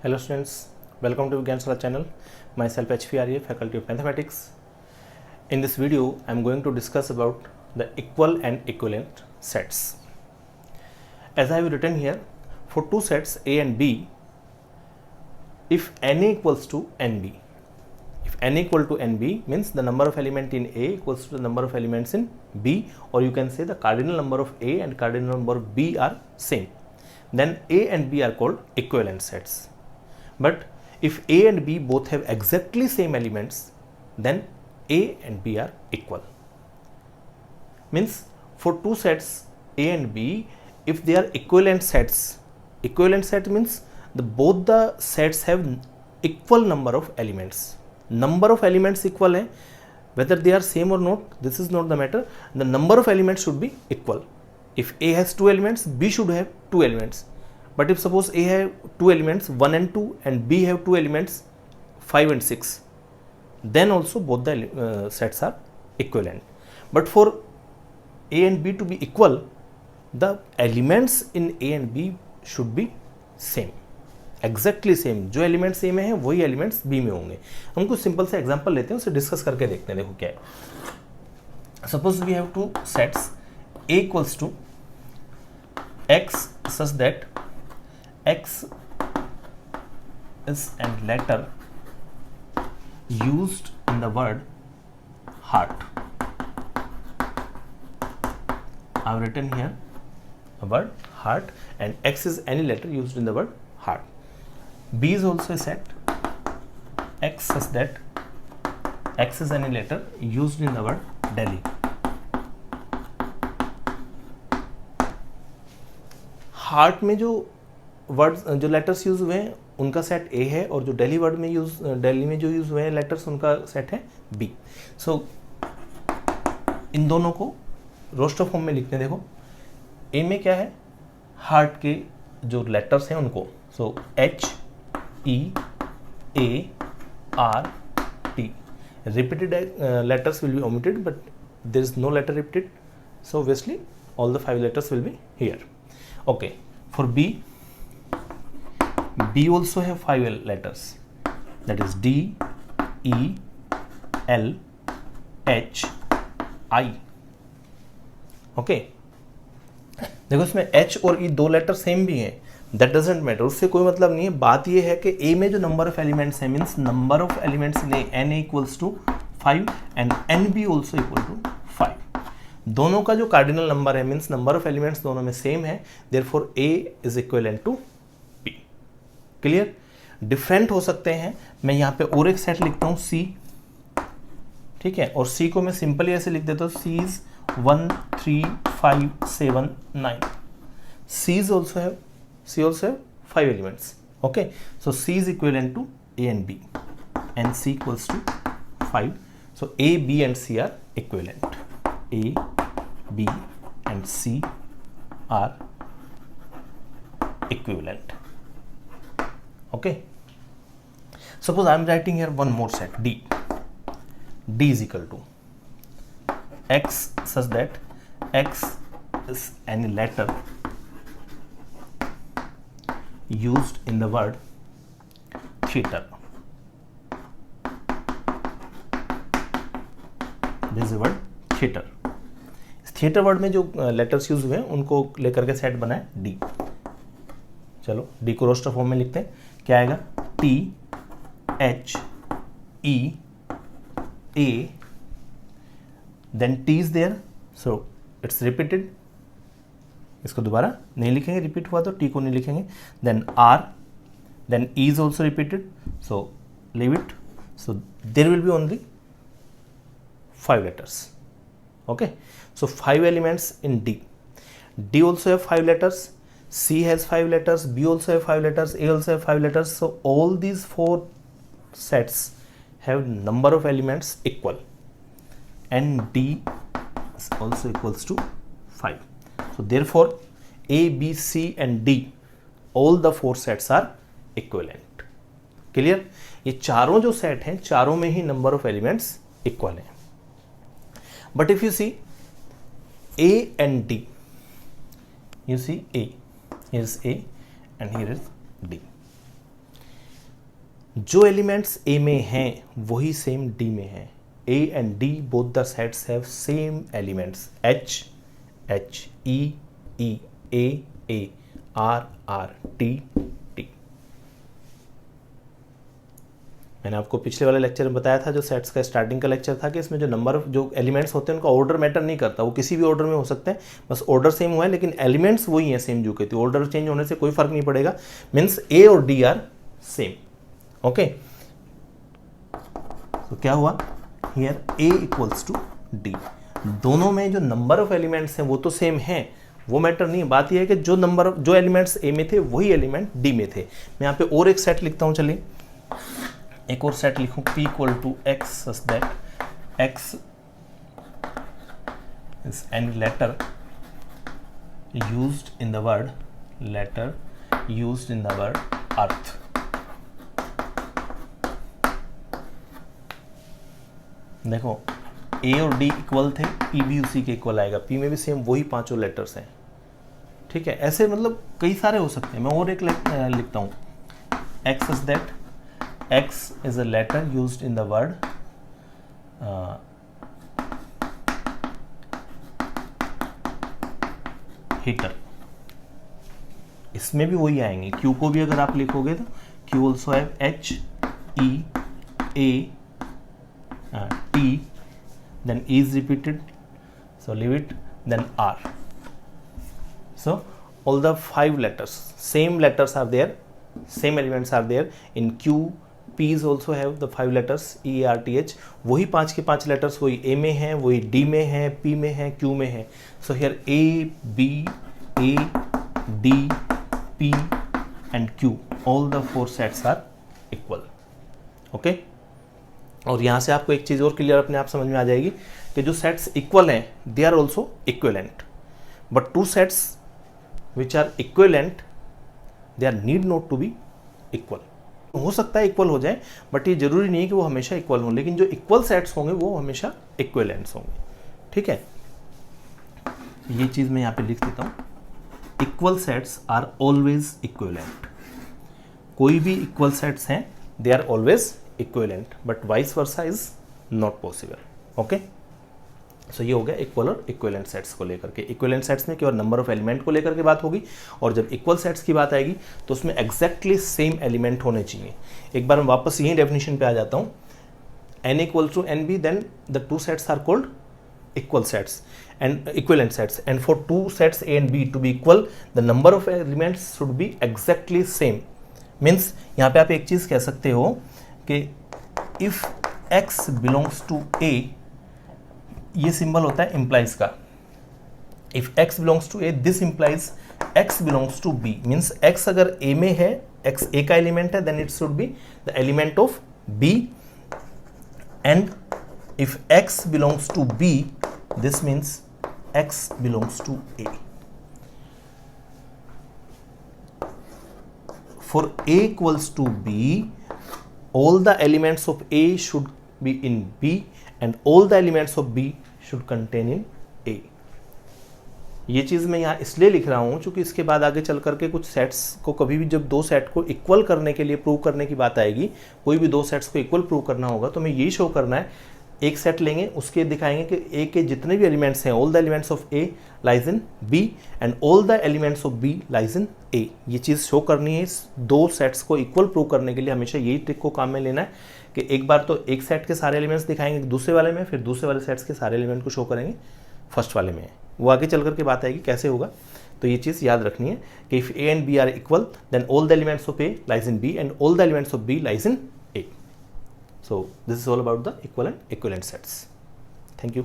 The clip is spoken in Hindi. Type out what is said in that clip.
Hello students, welcome to Vigyan Sala channel. Myself HVRA, Faculty of Mathematics. In this video, I am going to discuss about the equal and equivalent sets. As I have written here, for two sets A and B, if n equals to nb, if n equal to nb means the number of element in A equals to the number of elements in B, or you can say the cardinal number of A and cardinal number of B are same, then A and B are called equivalent sets. But if A and B both have exactly same elements, then A and B are equal. Means for two sets A and B, if they are equivalent sets means both the sets have equal number of elements. Number of elements equal है, whether they are same or not, this is not the matter. The number of elements should be equal. If A has two elements, B should have two elements. But if suppose A have two elements 1 and 2 and B have two elements 5 and 6, then also both the sets are equivalent. But for A and B to be equal, the elements in A and B should be same, exactly same. जो एलिमेंट्स ए में है वही एलिमेंट्स बी में होंगे. हम कुछ सिंपल से एग्जांपल लेते हैं, उसे डिस्कस करके देखते हैं. देखो क्या है. Suppose we have two sets A equals to x such that x is a letter used in the word heart. I have written here a word heart and x is any letter used in the word heart. B is also a set x such that x is any letter used in the word Delhi. Heart में जो वर्ड्स जो लेटर्स यूज हुए हैं उनका सेट ए है, और जो दिल्ली वर्ड में दिल्ली में जो यूज हुए हैं लेटर्स उनका सेट है बी. सो इन दोनों को रोस्टर फॉर्म में लिखते हैं. देखो ए में क्या है, हार्ट के जो लेटर्स हैं उनको. So H E A R T. Repeated letters will be omitted, but there is no letter repeated, so obviously all the 5 letters will be here. Okay, for B also have 5 letters, that is D, E, L, H, I. Okay, देखो इसमें H और E दो लेटर सेम भी हैं, that doesn't matter, उससे कोई मतलब नहीं है. बात ये है कि A में जो नंबर ऑफ एलिमेंट्स है means number of elements in N equals to 5 and NB also equal to 5. दोनों का जो कार्डिनल नंबर है मीन्स नंबर ऑफ एलिमेंट्स दोनों में सेम है, therefore A is equivalent to B. Clear. Different हो सकते हैं. मैं यहाँ पे और एक सेट लिखता हूँ C, ठीक है, और C को मैं सिंपली ऐसे लिख देता हूँ, C is 1 3 5 7 9. C also have 5 elements. Okay, so C is equivalent to A and B and C equals to 5. So A, B and C are equivalent. A, B and C are equivalent. Okay, suppose I am writing here one more set D. D is equal to x such that x is any letter used in the word theater. This is the word theater. Theatre word में जो लेटर्स यूज हुए हैं उनको लेकर के सेट बना है डी. चलो डी को रोस्टर फॉर्म में लिखते हैं. क्या आएगा, T H E A, then T is there, so it's repeated. इसको दोबारा नहीं लिखेंगे, रिपीट हुआ तो टी को नहीं लिखेंगे. Then R, then E is also repeated, so leave it. So there will be only 5 letters. Okay, so 5 elements in D. D also have 5 letters, C has 5 letters, B also have 5 letters, A also have 5 letters. So all these 4 sets have number of elements equal, and D is also equals to 5. So therefore A, B, C and D, all the 4 sets are equivalent. Clear? ये चारों जो सेट हैं चारों में ही नंबर ऑफ एलिमेंट्स इक्वल हैं. But if you see A and D, you see A, here is A and here is D. जो एलिमेंट्स ए में हैं वही सेम डी में हैं। A and D both the sets have same elements, H H, E E, A R R, T T. मैंने आपको पिछले वाले लेक्चर में बताया था, जो सेट्स का स्टार्टिंग का लेक्चर था, कि इसमें जो नंबर जो एलिमेंट्स होते हैं उनका ऑर्डर मैटर नहीं करता, वो किसी भी ऑर्डर में हो सकते हैं, बस ऑर्डर सेम हुआ है लेकिन एलिमेंट्स वही हैं सेम जो के थे। ऑर्डर चेंज होने से कोई फर्क नहीं पड़ेगा, मीन्स ए और डी आर सेम। ओके, तो क्या हुआ here, A equals to D. दोनों में जो नंबर ऑफ एलिमेंट्स हैं वो तो सेम हैं, वो मैटर नहीं है। बात यह है कि जो एलिमेंट्स ए में थे वही एलिमेंट डी में थे। मैं यहाँ पे और एक सेट लिखता हूँ, चलिए एक और सेट लिखूँ, p equal to X such that x is any letter used in the word earth। देखो a और d इक्वल थे, p भी उसी के इक्वल आएगा, p में भी सेम वही पांचों लेटर्स हैं। ठीक है, ऐसे मतलब कई सारे हो सकते हैं। मैं और एक लिखता हूँ, x is that x is a letter used in the word heater। इसमें भी वही आएंगे। q को भी अगर आप लिखोगे तो q also have h e a t, then e is repeated, so leave it, then r। So all the 5 letters, same letters are there, same elements are there in q। P's also have the 5 letters E R T H। वही 5 के 5 letters वही A में हैं, वही D में हैं, P में हैं, Q में हैं। So here A, B, A, D, P and Q, all the 4 sets are equal। Okay? और यहाँ से आपको एक चीज़ और क्लियर अपने आप समझ में आ जाएगी कि जो सेट्स इक्वल हैं they are also equivalent, but 2 sets which are equivalent they are need not to be equal. हो सकता है इक्वल हो जाए, बट ये जरूरी नहीं है कि वो हमेशा इक्वल हों, लेकिन जो इक्वल सेट्स होंगे वो हमेशा इक्विवेलेंट्स होंगे। ठीक है, ये चीज़ मैं यहाँ पे लिख देता हूँ, equal sets are always equivalent. कोई भी इक्वल सेट्स हैं they are always equivalent, but vice versa is not possible. Okay, so ये हो गया इक्वल और इक्विवेलेंट सेट्स को लेकर के। इक्विवेलेंट सेट्स में केवल नंबर ऑफ एलिमेंट को लेकर के बात होगी, और जब इक्वल सेट्स की बात आएगी तो उसमें एग्जैक्टली सेम एलिमेंट होने चाहिए। एक बार मैं वापस यही डेफिनेशन पे आ जाता हूँ, n equal to N B, then the 2 sets are called equal sets and equivalent sets, and for 2 sets A and B to be equal the number of elements should be exactly same। Means यहाँ पे आप एक चीज़ कह सकते हो कि if x belongs to A, ये सिंबल होता है implies का। if x belongs to A, this implies x belongs to B। Means x अगर A में है, x A का एलिमेंट है, then it should be the element of B, and if x belongs to B, this means x belongs to A। For A equals to B, all the elements of A should be in B and all the elements of B should contain in A। ये चीज़ मैं यहाँ इसलिए लिख रहा हूँ क्योंकि इसके बाद आगे चल करके कुछ सेट्स को, कभी भी जब 2 सेट को इक्वल करने के लिए प्रूव करने की बात आएगी, कोई भी 2 सेट्स को इक्वल प्रूव करना होगा, तो हमें यही शो करना है, एक सेट लेंगे उसके दिखाएंगे कि ए के जितने भी एलिमेंट्स हैं, all the elements of A lies in B and all the elements of B lies in A. ये चीज़ शो करनी है। इस 2 सेट्स को इक्वल प्रूव करने के लिए हमेशा यही ट्रिक को काम में लेना है कि एक बार तो एक सेट के सारे एलिमेंट्स दिखाएंगे दूसरे वाले में, फिर दूसरे वाले सेट्स के सारे एलिमेंट को शो करेंगे फर्स्ट वाले में। वो आगे चल करके बात आएगी कैसे होगा। तो ये चीज़ याद रखनी है कि if A and B are equal then all the elements of A lies in B and all the elements of B lies in A. So this is all about the equivalent sets. Thank you.